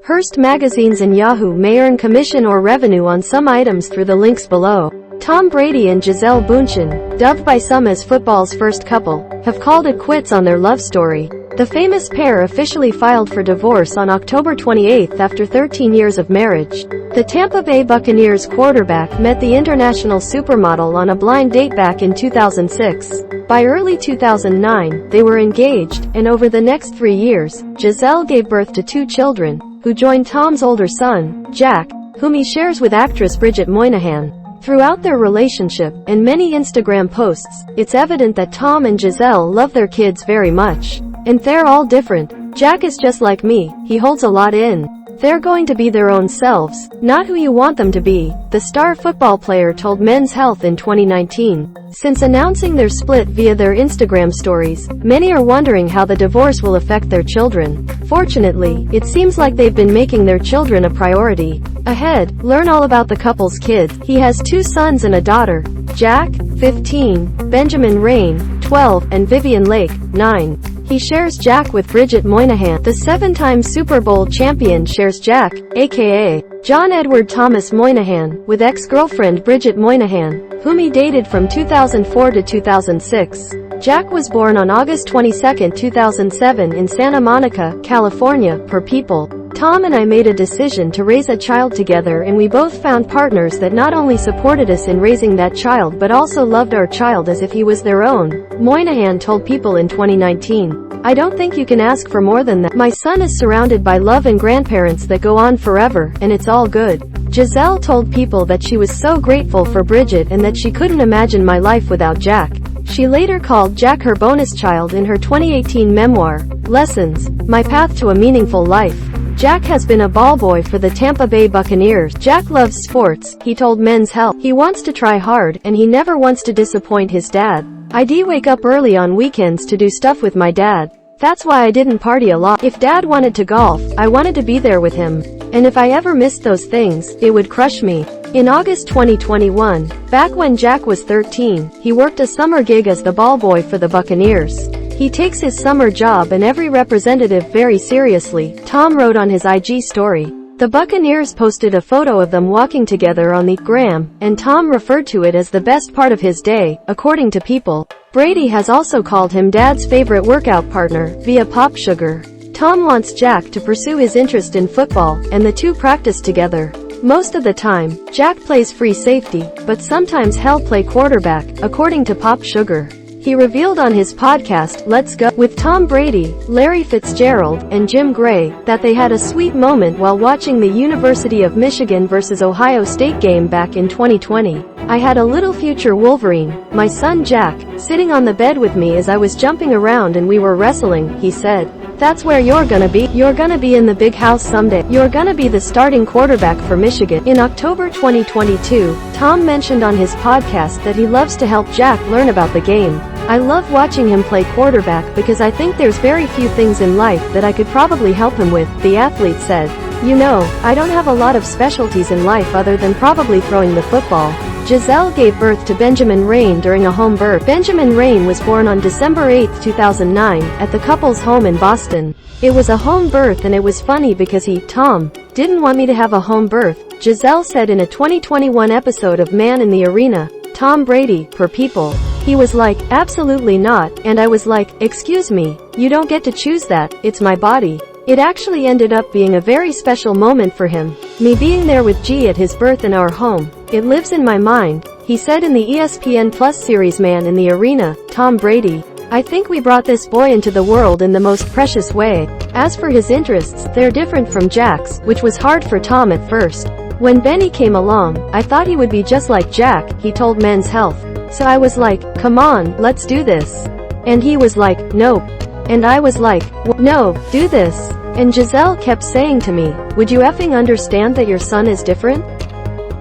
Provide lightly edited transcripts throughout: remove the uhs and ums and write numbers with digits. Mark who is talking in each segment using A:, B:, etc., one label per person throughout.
A: Hearst magazines and Yahoo may earn commission or revenue on some items through the links below. Tom Brady and Gisele Bündchen, dubbed by some as football's first couple, have called it quits on their love story. The famous pair officially filed for divorce on October 28 after 13 years of marriage. The Tampa Bay Buccaneers quarterback met the international supermodel on a blind date back in 2006. By early 2009, they were engaged, and over the next 3 years, Gisele gave birth to 2 children, who joined Tom's older son, Jack, whom he shares with actress Bridget Moynahan. Throughout their relationship, and many Instagram posts, it's evident that Tom and Gisele love their kids very much. And they're all different. Jack is just like me, he holds a lot in. They're going to be their own selves, not who you want them to be, the star football player told Men's Health in 2019. Since announcing their split via their Instagram stories, many are wondering how the divorce will affect their children. Fortunately, it seems like they've been making their children a priority. Ahead, learn all about the couple's kids. He has 2 sons and a daughter. Jack, 15, Benjamin Rain, 12, and Vivian Lake, 9. He shares Jack with Bridget Moynahan. The 7-time Super Bowl champion shares Jack, aka John Edward Thomas Moynahan, with ex-girlfriend Bridget Moynahan, whom he dated from 2004 to 2006. Jack was born on August 22, 2007 in Santa Monica, California, per People. Tom and I made a decision to raise a child together, and we both found partners that not only supported us in raising that child but also loved our child as if he was their own, Moynahan told People in 2019. I don't think you can ask for more than that. My son is surrounded by love and grandparents that go on forever, and it's all good. Gisele told People that she was so grateful for Bridget and that she couldn't imagine my life without Jack. She later called Jack her bonus child in her 2018 memoir, Lessons, My Path to a Meaningful Life. Jack has been a ball boy for the Tampa Bay Buccaneers. Jack loves sports, he told Men's Health. He wants to try hard, and he never wants to disappoint his dad. I'd wake up early on weekends to do stuff with my dad. That's why I didn't party a lot. If dad wanted to golf, I wanted to be there with him. And if I ever missed those things, it would crush me. In August 2021, back when Jack was 13, he worked a summer gig as the ball boy for the Buccaneers. He takes his summer job and every representative very seriously, Tom wrote on his IG story. The Buccaneers posted a photo of them walking together on the gram, and Tom referred to it as the best part of his day, according to People. Brady has also called him dad's favorite workout partner, via Pop Sugar. Tom wants Jack to pursue his interest in football, and the two practice together. Most of the time, Jack plays free safety, but sometimes he'll play quarterback, according to Pop Sugar. He revealed on his podcast, Let's Go, with Tom Brady, Larry Fitzgerald, and Jim Gray, that they had a sweet moment while watching the University of Michigan vs. Ohio State game back in 2020. I had a little future Wolverine, my son Jack, sitting on the bed with me as I was jumping around and we were wrestling, he said. That's where you're gonna be. You're gonna be in the big house someday. You're gonna be the starting quarterback for Michigan. In October 2022, Tom mentioned on his podcast that he loves to help Jack learn about the game. I love watching him play quarterback because I think there's very few things in life that I could probably help him with, the athlete said. You know, I don't have a lot of specialties in life other than probably throwing the football. Gisele gave birth to Benjamin Rain during a home birth. Benjamin Rain was born on December 8, 2009, at the couple's home in Boston. It was a home birth and it was funny because Tom, didn't want me to have a home birth, Gisele said in a 2021 episode of Man in the Arena. Tom Brady, per People. He was like, absolutely not, and I was like, excuse me, you don't get to choose that, it's my body. It actually ended up being a very special moment for him. Me being there with G at his birth in our home. It lives in my mind, he said in the ESPN Plus series Man in the Arena. Tom Brady. I think we brought this boy into the world in the most precious way. As for his interests, they're different from Jack's, which was hard for Tom at first. When Benny came along, I thought he would be just like Jack, he told Men's Health. So I was like, come on, let's do this. And he was like, nope. And I was like, no, do this. And Gisele kept saying to me, would you effing understand that your son is different?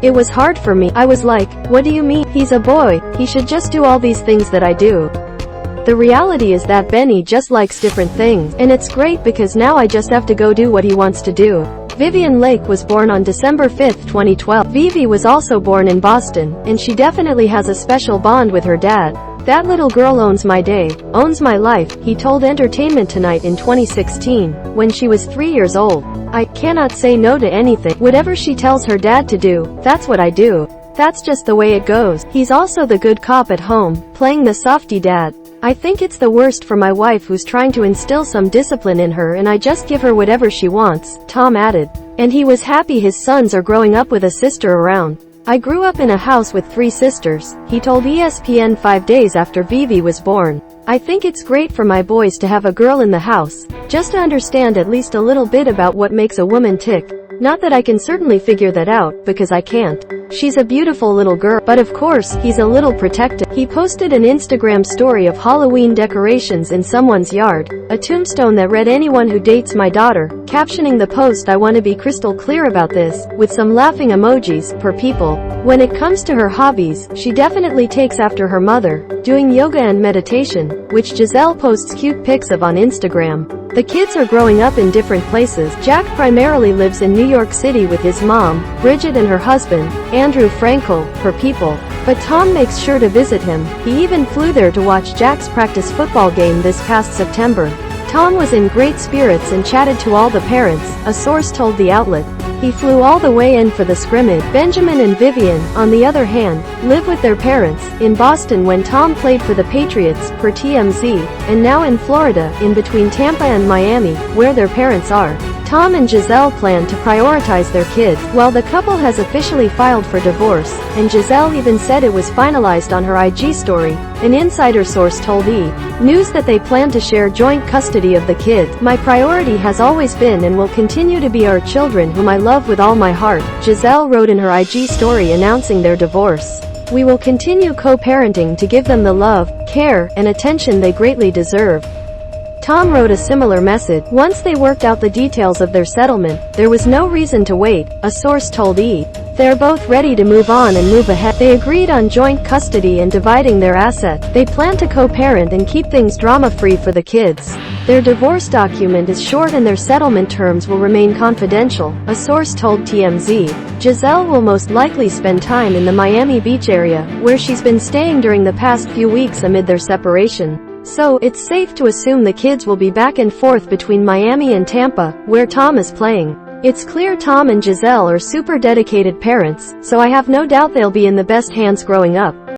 A: It was hard for me. I was like, what do you mean? He's a boy, he should just do all these things that I do. The reality is that Benny just likes different things, and it's great because now I just have to go do what he wants to do. Vivian Lake was born on December 5, 2012. Vivi was also born in Boston, and she definitely has a special bond with her dad. That little girl owns my day, owns my life, he told Entertainment Tonight in 2016, when she was 3 years old. I cannot say no to anything. Whatever she tells her dad to do, that's what I do. That's just the way it goes. He's also the good cop at home, playing the softy dad. I think it's the worst for my wife who's trying to instill some discipline in her and I just give her whatever she wants, Tom added. And he was happy his sons are growing up with a sister around. I grew up in a house with 3 sisters, he told ESPN 5 days after Vivi was born. I think it's great for my boys to have a girl in the house, just to understand at least a little bit about what makes a woman tick. Not that I can certainly figure that out, because I can't. She's a beautiful little girl, but of course, he's a little protective. He posted an Instagram story of Halloween decorations in someone's yard, a tombstone that read "Anyone who dates my daughter," captioning the post, "I want to be crystal clear about this," with some laughing emojis, per people. When it comes to her hobbies, she definitely takes after her mother, doing yoga and meditation, which Gisele posts cute pics of on Instagram. The kids are growing up in different places. Jack primarily lives in New York City with his mom, Bridget, and her husband, Andrew Frankel, per people. But Tom makes sure to visit him. He even flew there to watch Jack's practice football game this past September. Tom was in great spirits and chatted to all the parents, a source told the outlet. He flew all the way in for the scrimmage. Benjamin and Vivian, on the other hand, live with their parents, in Boston when Tom played for the Patriots, per TMZ, and now in Florida, in between Tampa and Miami, where their parents are. Tom and Gisele plan to prioritize their kids, while the couple has officially filed for divorce, and Gisele even said it was finalized on her IG story. An insider source told E! News that they plan to share joint custody of the kids. "My priority has always been and will continue to be our children, whom I love with all my heart," Gisele wrote in her IG story announcing their divorce. "We will continue co-parenting to give them the love, care, and attention they greatly deserve." Tom wrote a similar message. Once they worked out the details of their settlement, there was no reason to wait, a source told E! They're both ready to move on and move ahead. They agreed on joint custody and dividing their assets. They plan to co-parent and keep things drama-free for the kids. Their divorce document is short and their settlement terms will remain confidential, a source told TMZ. Gisele will most likely spend time in the Miami Beach area, where she's been staying during the past few weeks amid their separation. So, it's safe to assume the kids will be back and forth between Miami and Tampa, where Tom is playing. It's clear Tom and Gisele are super dedicated parents, so I have no doubt they'll be in the best hands growing up.